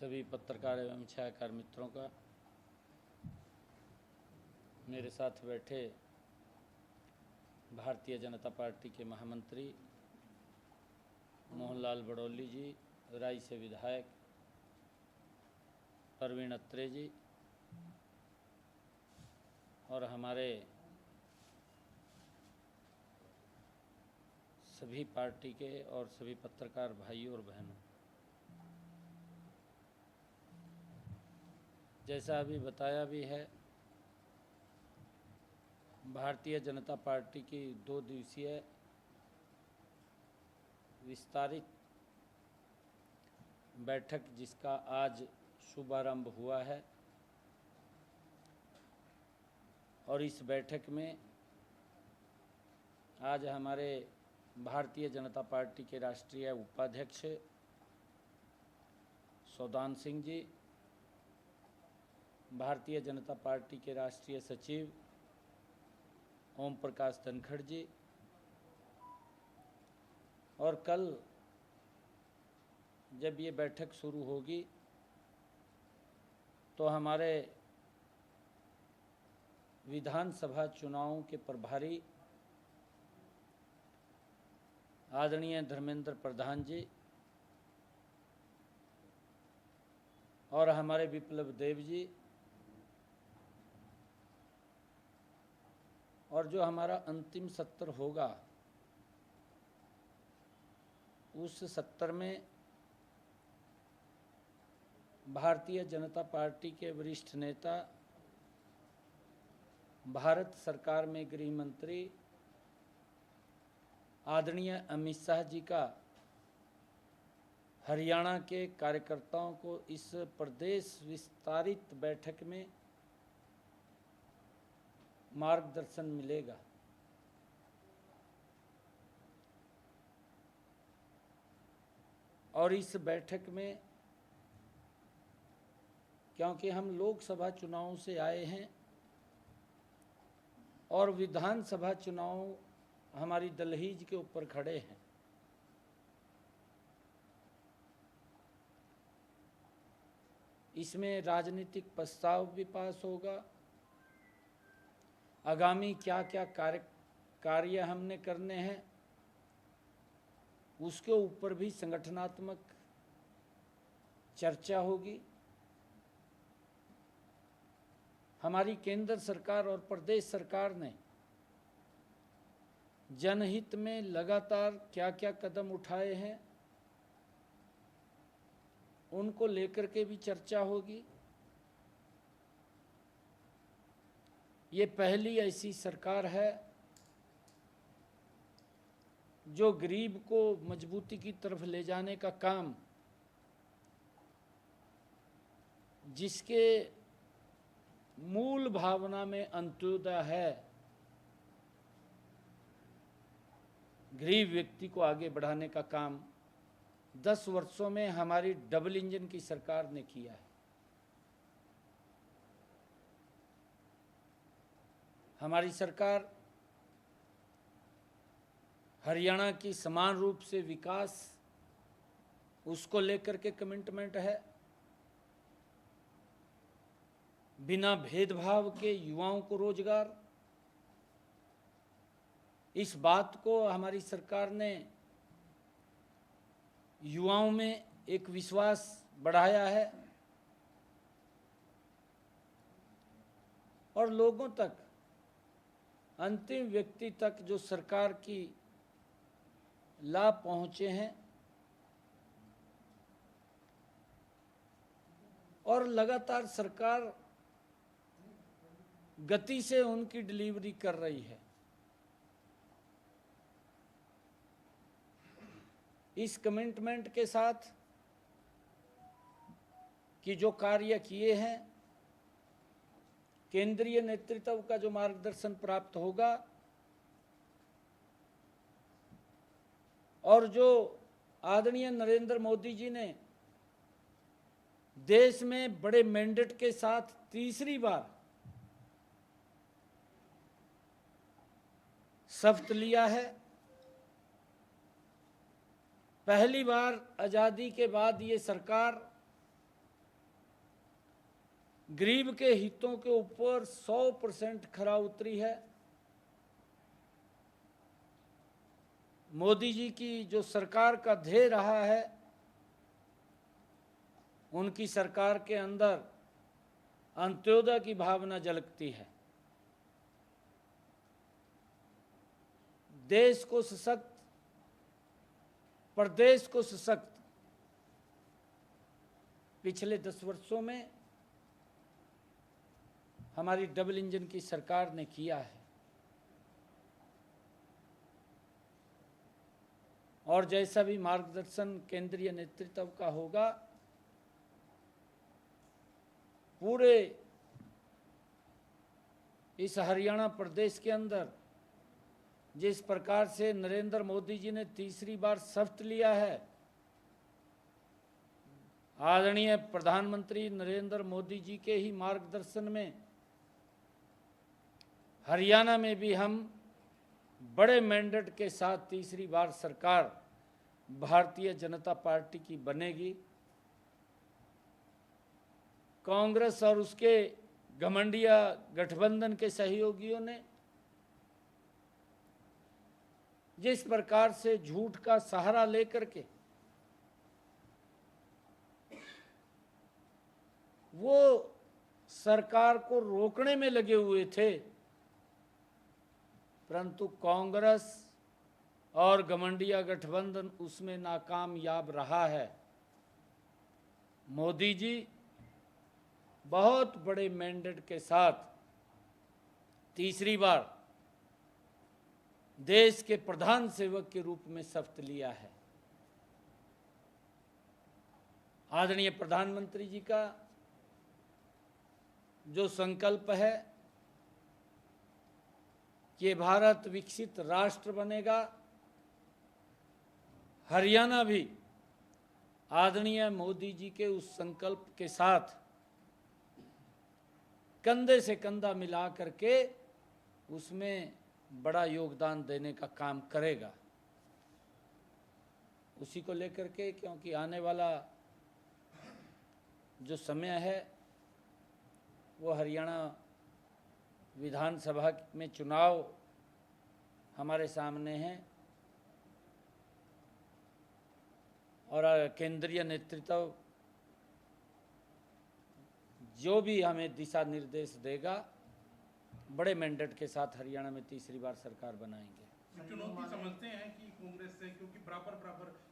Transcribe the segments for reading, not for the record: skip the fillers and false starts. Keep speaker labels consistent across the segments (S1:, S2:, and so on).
S1: सभी पत्रकार एवं छायाकार मित्रों का, मेरे साथ बैठे भारतीय जनता पार्टी के महामंत्री मोहनलाल बड़ौली जी, राई से विधायक परवीन अत्रे जी और हमारे सभी पार्टी के और सभी पत्रकार भाइयों और बहनों, जैसा अभी बताया भी है, भारतीय जनता पार्टी की 2 दिवसीय विस्तारित बैठक जिसका आज शुभारंभ हुआ है और इस बैठक में आज हमारे भारतीय जनता पार्टी के राष्ट्रीय उपाध्यक्ष सौदान सिंह जी, भारतीय जनता पार्टी के राष्ट्रीय सचिव ओम प्रकाश धनखड़ जी और कल जब ये बैठक शुरू होगी तो हमारे विधानसभा चुनावों के प्रभारी आदरणीय धर्मेंद्र प्रधान जी और हमारे विप्लव देव जी और जो हमारा अंतिम सत्र होगा उस सत्र में भारतीय जनता पार्टी के वरिष्ठ नेता, भारत सरकार में गृह मंत्री आदरणीय अमित शाह जी का हरियाणा के कार्यकर्ताओं को इस प्रदेश विस्तारित बैठक में मार्गदर्शन मिलेगा। और इस बैठक में क्योंकि हम लोकसभा चुनावों से आए हैं और विधानसभा चुनाव हमारी दहलीज के ऊपर खड़े हैं, इसमें राजनीतिक प्रस्ताव भी पास होगा। आगामी क्या क्या कार्य हमने करने हैं उसके ऊपर भी संगठनात्मक चर्चा होगी। हमारी केंद्र सरकार और प्रदेश सरकार ने जनहित में लगातार क्या क्या कदम उठाए हैं उनको लेकर के भी चर्चा होगी। ये पहली ऐसी सरकार है जो गरीब को मजबूती की तरफ ले जाने का काम, जिसके मूल भावना में अंत्योदय है, गरीब व्यक्ति को आगे बढ़ाने का काम 10 वर्षों में हमारी डबल इंजन की सरकार ने किया है। हमारी सरकार हरियाणा की समान रूप से विकास उसको लेकर के कमिटमेंट है। बिना भेदभाव के युवाओं को रोजगार, इस बात को हमारी सरकार ने युवाओं में एक विश्वास बढ़ाया है और लोगों तक, अंतिम व्यक्ति तक जो सरकार की लाभ पहुंचे हैं और लगातार सरकार गति से उनकी डिलीवरी कर रही है। इस कमिटमेंट के साथ कि जो कार्य किए हैं, केंद्रीय नेतृत्व का जो मार्गदर्शन प्राप्त होगा और जो आदरणीय नरेंद्र मोदी जी ने देश में बड़े मैंडेट के साथ तीसरी बार शपथ लिया है। पहली बार आज़ादी के बाद ये सरकार गरीब के हितों के ऊपर 100% खरा उतरी है। मोदी जी की जो सरकार का ध्येय रहा है, उनकी सरकार के अंदर अंत्योदय की भावना झलकती है। देश को सशक्त, प्रदेश को सशक्त पिछले 10 वर्षों में हमारी डबल इंजन की सरकार ने किया है। और जैसा भी मार्गदर्शन केंद्रीय नेतृत्व का होगा, पूरे इस हरियाणा प्रदेश के अंदर जिस प्रकार से नरेंद्र मोदी जी ने तीसरी बार शपथ लिया है, आदरणीय प्रधानमंत्री नरेंद्र मोदी जी के ही मार्गदर्शन में हरियाणा में भी हम बड़े मैंडेट के साथ तीसरी बार सरकार भारतीय जनता पार्टी की बनेगी। कांग्रेस और उसके घमंडिया गठबंधन के सहयोगियों ने जिस प्रकार से झूठ का सहारा लेकर के वो सरकार को रोकने में लगे हुए थे, परंतु कांग्रेस और घमंडिया गठबंधन उसमें नाकामयाब रहा है। मोदी जी बहुत बड़े मैंडेट के साथ तीसरी बार देश के प्रधान सेवक के रूप में शपथ लिया है। आदरणीय प्रधानमंत्री जी का जो संकल्प है कि भारत विकसित राष्ट्र बनेगा, हरियाणा भी आदरणीय मोदी जी के उस संकल्प के साथ कंधे से कंधा मिला करके उसमें बड़ा योगदान देने का काम करेगा। उसी को लेकर के, क्योंकि आने वाला जो समय है वो हरियाणा विधानसभा में चुनाव हमारे सामने हैं और केंद्रीय नेतृत्व जो भी हमें दिशा निर्देश देगा, बड़े मैंडेट के साथ हरियाणा में तीसरी बार सरकार बनाएंगे।
S2: चुनौती समझते हैं कि कांग्रेस से, क्योंकि बराबर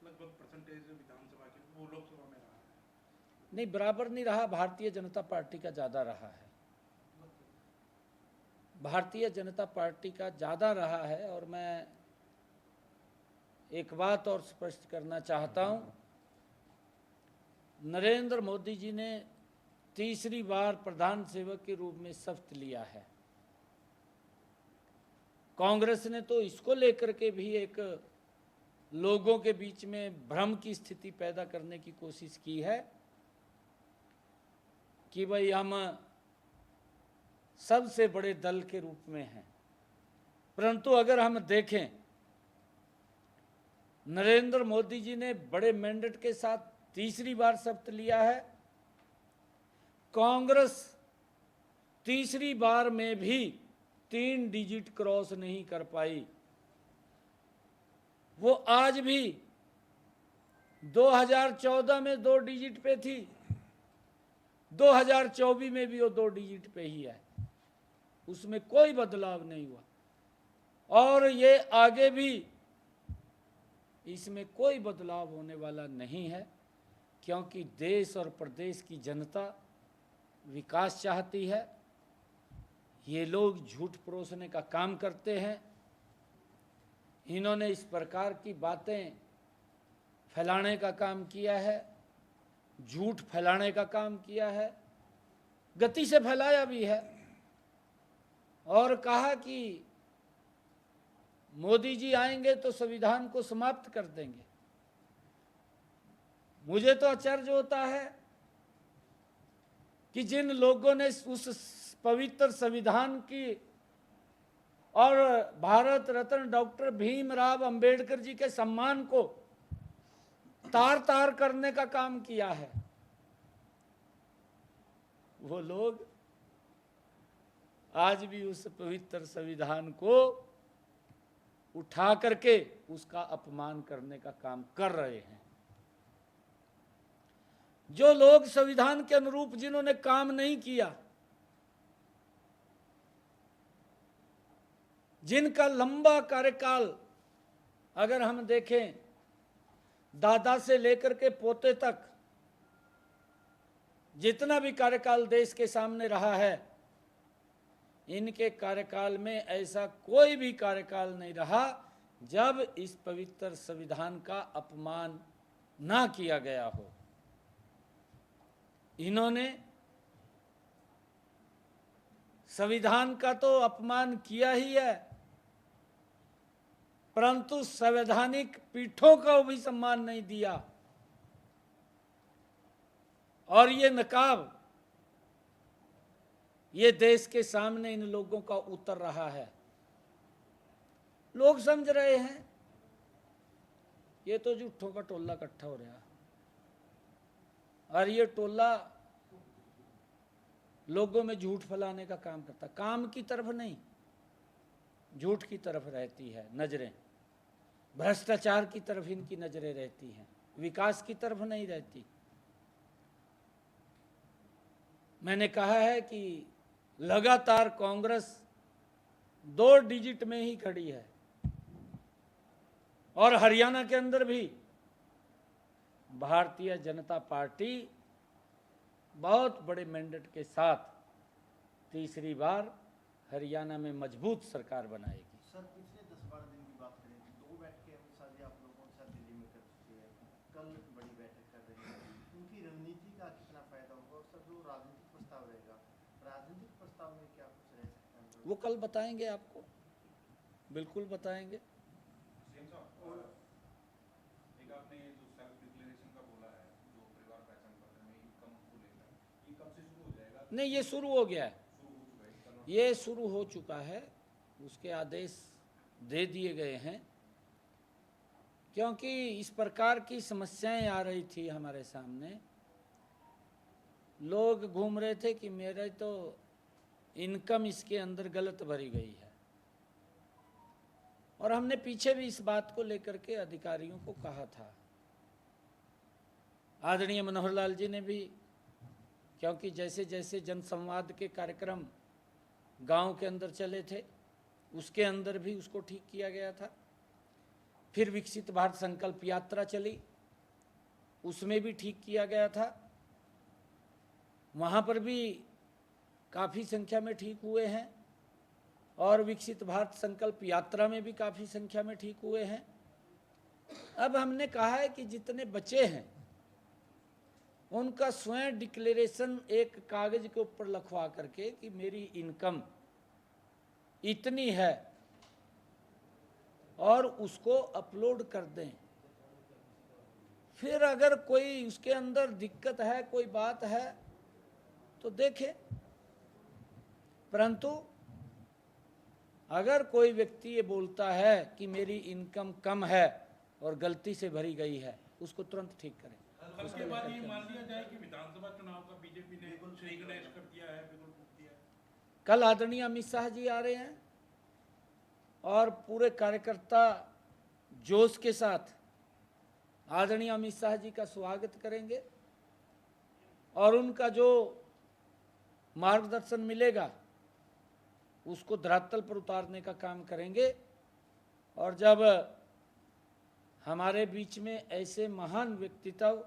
S2: लगभग परसेंटेज विधानसभा के वो लोकसभा में रहा है।
S1: नहीं, बराबर नहीं रहा, भारतीय जनता पार्टी का ज़्यादा रहा है। भारतीय जनता पार्टी का ज़्यादा रहा है। और मैं एक बात और स्पष्ट करना चाहता हूं, नरेंद्र मोदी जी ने तीसरी बार प्रधान सेवक के रूप में शपथ लिया है। कांग्रेस ने तो इसको लेकर के भी एक लोगों के बीच में भ्रम की स्थिति पैदा करने की कोशिश की है कि भाई हम सबसे बड़े दल के रूप में हैं। परंतु अगर हम देखें, नरेंद्र मोदी जी ने बड़े मैंडेट के साथ तीसरी बार शपथ लिया है। कांग्रेस तीसरी बार में भी 3 डिजिट क्रॉस नहीं कर पाई। वो आज भी 2014 में 2 डिजिट पे थी, 2024 में भी वो 2 डिजिट पे ही है, उसमें कोई बदलाव नहीं हुआ और ये आगे भी इसमें कोई बदलाव होने वाला नहीं है, क्योंकि देश और प्रदेश की जनता विकास चाहती है। ये लोग झूठ परोसने का काम करते हैं। इन्होंने इस प्रकार की बातें फैलाने का काम किया है, झूठ फैलाने का काम किया है, गति से फैलाया भी है और कहा कि मोदी जी आएंगे तो संविधान को समाप्त कर देंगे। मुझे तो आश्चर्य होता है कि जिन लोगों ने उस पवित्र संविधान की और भारत रत्न डॉक्टर भीमराव अंबेडकर जी के सम्मान को तार तार करने का काम किया है, वो लोग आज भी उस पवित्र संविधान को उठा करके उसका अपमान करने का काम कर रहे हैं। जो लोग संविधान के अनुरूप जिन्होंने काम नहीं किया, जिनका लंबा कार्यकाल अगर हम देखें दादा से लेकर के पोते तक जितना भी कार्यकाल देश के सामने रहा है, इनके कार्यकाल में ऐसा कोई भी कार्यकाल नहीं रहा जब इस पवित्र संविधान का अपमान ना किया गया हो। इन्होंने संविधान का तो अपमान किया ही है, परंतु संवैधानिक पीठों का भी सम्मान नहीं दिया। और ये नकाब ये देश के सामने इन लोगों का उतर रहा है। लोग समझ रहे हैं ये तो झूठों का टोला इकट्ठा हो रहा है, और ये टोला लोगों में झूठ फैलाने का काम करता, काम की तरफ नहीं झूठ की तरफ रहती है नजरें, भ्रष्टाचार की तरफ इनकी नजरें रहती हैं, विकास की तरफ नहीं रहती। मैंने कहा है कि लगातार कांग्रेस 2 डिजिट में ही खड़ी है, और हरियाणा के अंदर भी भारतीय जनता पार्टी बहुत बड़े मैंडेट के साथ तीसरी बार हरियाणा में मजबूत सरकार बनाएगी।
S3: सर, पिछले 10-12 दिन की बात करें तो 2 बैठकें अमित शाह जी आप लोगों के साथ दिल्ली में कर चुके हैं, कल बड़ी बैठक कर रहे हैं। उनकी रणनीति का कितना फायदा होगा? और सर, जो राजनीतिक प्रस्ताव रहेगा, राजनीतिक प्रस्ताव में क्या कुछ रह सकता है?
S1: वो कल बताएंगे आपको, बिल्कुल बताएंगे।
S2: एक आपने ये जो सेल्फ डिक्लेरेशन का बोला है, जो परिवार पहचान पत्र में इनकम को लेकर, ये कब से शुरू हो जाएगा?
S1: नहीं, ये शुरू हो गया है, ये शुरू हो चुका है, उसके आदेश दे दिए गए हैं। क्योंकि इस प्रकार की समस्याएं आ रही थी हमारे सामने, लोग घूम रहे थे कि मेरे तो इनकम इसके अंदर गलत भरी गई है, और हमने पीछे भी इस बात को लेकर के अधिकारियों को कहा था। आदरणीय मनोहर लाल जी ने भी, क्योंकि जैसे जैसे जनसंवाद के कार्यक्रम गांव के अंदर चले थे, उसके अंदर भी उसको ठीक किया गया था। फिर विकसित भारत संकल्प यात्रा चली, उसमें भी ठीक किया गया था, वहाँ पर भी काफ़ी संख्या में ठीक हुए हैं, और विकसित भारत संकल्प यात्रा में भी काफ़ी संख्या में ठीक हुए हैं। अब हमने कहा है कि जितने बचे हैं उनका स्वयं डिक्लेरेशन एक कागज के ऊपर लिखवा करके कि मेरी इनकम इतनी है, और उसको अपलोड कर दें। फिर अगर कोई उसके अंदर दिक्कत है, कोई बात है तो देखें, परंतु अगर कोई व्यक्ति ये बोलता है कि मेरी इनकम कम है और गलती से भरी गई है, उसको तुरंत ठीक करें।
S2: उसके बाद ये मान लिया जाए कि विधानसभा चुनाव का बीजेपी ने श्री गणेश कर दिया है, बिल्कुल टूट दिया है।
S1: कल आदरणीय अमित शाह जी आ रहे हैं, और पूरे कार्यकर्ता जोश के साथ आदरणीय अमित शाह जी का स्वागत करेंगे, और उनका जो मार्गदर्शन मिलेगा उसको धरातल पर उतारने का काम करेंगे। और जब हमारे बीच में ऐसे महान व्यक्तित्व,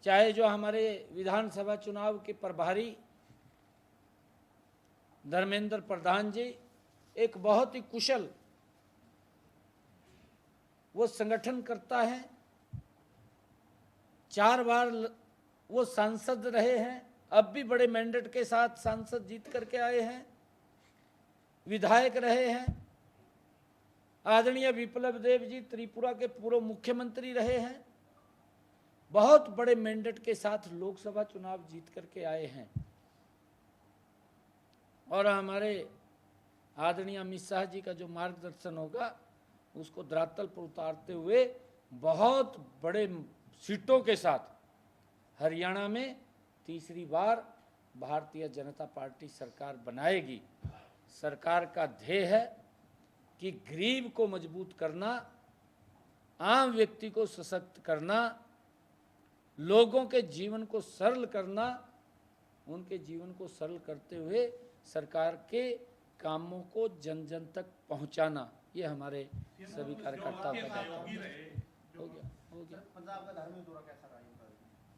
S1: चाहे जो हमारे विधानसभा चुनाव के प्रभारी धर्मेंद्र प्रधान जी, एक बहुत ही कुशल वो संगठन करता है, 4 बार वो सांसद रहे हैं, अब भी बड़े मैंडेट के साथ सांसद जीत करके आए हैं, विधायक रहे हैं। आदरणीय विप्लव देव जी त्रिपुरा के पूर्व मुख्यमंत्री रहे हैं, बहुत बड़े मैंडेट के साथ लोकसभा चुनाव जीत करके आए हैं। और हमारे आदरणीय अमित शाह जी का जो मार्गदर्शन होगा उसको धरातल पर उतारते हुए बहुत बड़े सीटों के साथ हरियाणा में तीसरी बार भारतीय जनता पार्टी सरकार बनाएगी। सरकार का ध्येय है कि गरीब को मजबूत करना, आम व्यक्ति को सशक्त करना, लोगों के जीवन को सरल करना, उनके जीवन को सरल करते हुए सरकार के कामों को जन जन तक पहुंचाना, ये हमारे सभी कार्यकर्ताओं का दायित्व है। हो गया।
S3: पंजाब का धार्मिक दौरा कैसा रहा इनका?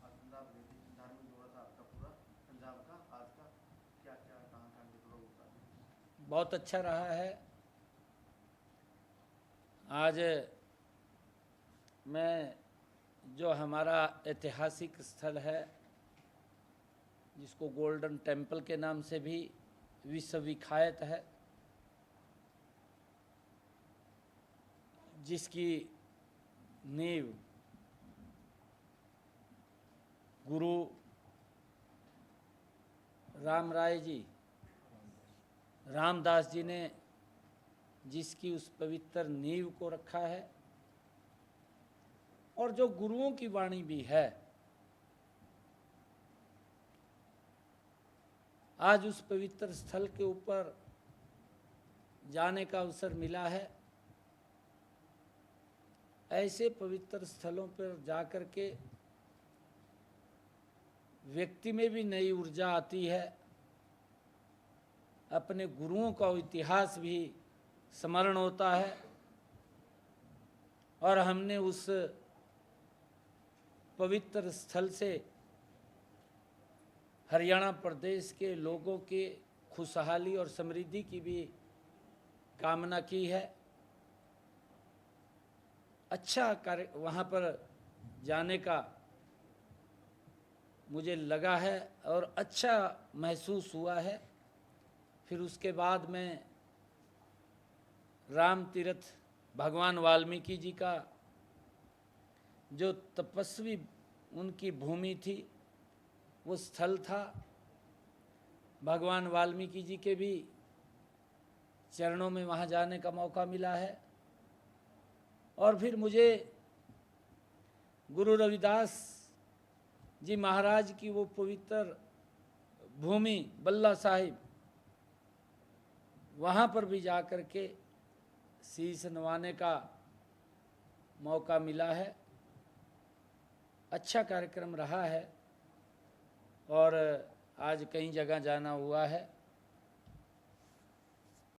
S3: आज पंजाब गए थे, धार्मिक दौरा था आपका पूरा पंजाब का, आज का क्या क्या कहाँ के दौरा होता है?
S1: बहुत अच्छा रहा है। आज मैं जो हमारा ऐतिहासिक स्थल है, जिसको गोल्डन टेम्पल के नाम से भी विश्वविख्यात है, जिसकी नींव गुरु रामदास जी ने जिसकी उस पवित्र नींव को रखा है, और जो गुरुओं की वाणी भी है, आज उस पवित्र स्थल के ऊपर जाने का अवसर मिला है। ऐसे पवित्र स्थलों पर जाकर के व्यक्ति में भी नई ऊर्जा आती है, अपने गुरुओं का इतिहास भी स्मरण होता है, और हमने उस पवित्र स्थल से हरियाणा प्रदेश के लोगों के खुशहाली और समृद्धि की भी कामना की है। अच्छा कार्य वहाँ पर जाने का मुझे लगा है और अच्छा महसूस हुआ है। फिर उसके बाद मैं राम तीर्थ भगवान वाल्मीकि जी का जो तपस्वी उनकी भूमि थी, वो स्थल था, भगवान वाल्मीकि जी के भी चरणों में वहाँ जाने का मौका मिला है। और फिर मुझे गुरु रविदास जी महाराज की वो पवित्र भूमि बल्ला साहिब, वहाँ पर भी जा कर के शीश नवाने का मौका मिला है। अच्छा कार्यक्रम रहा है और आज कई जगह जाना हुआ है।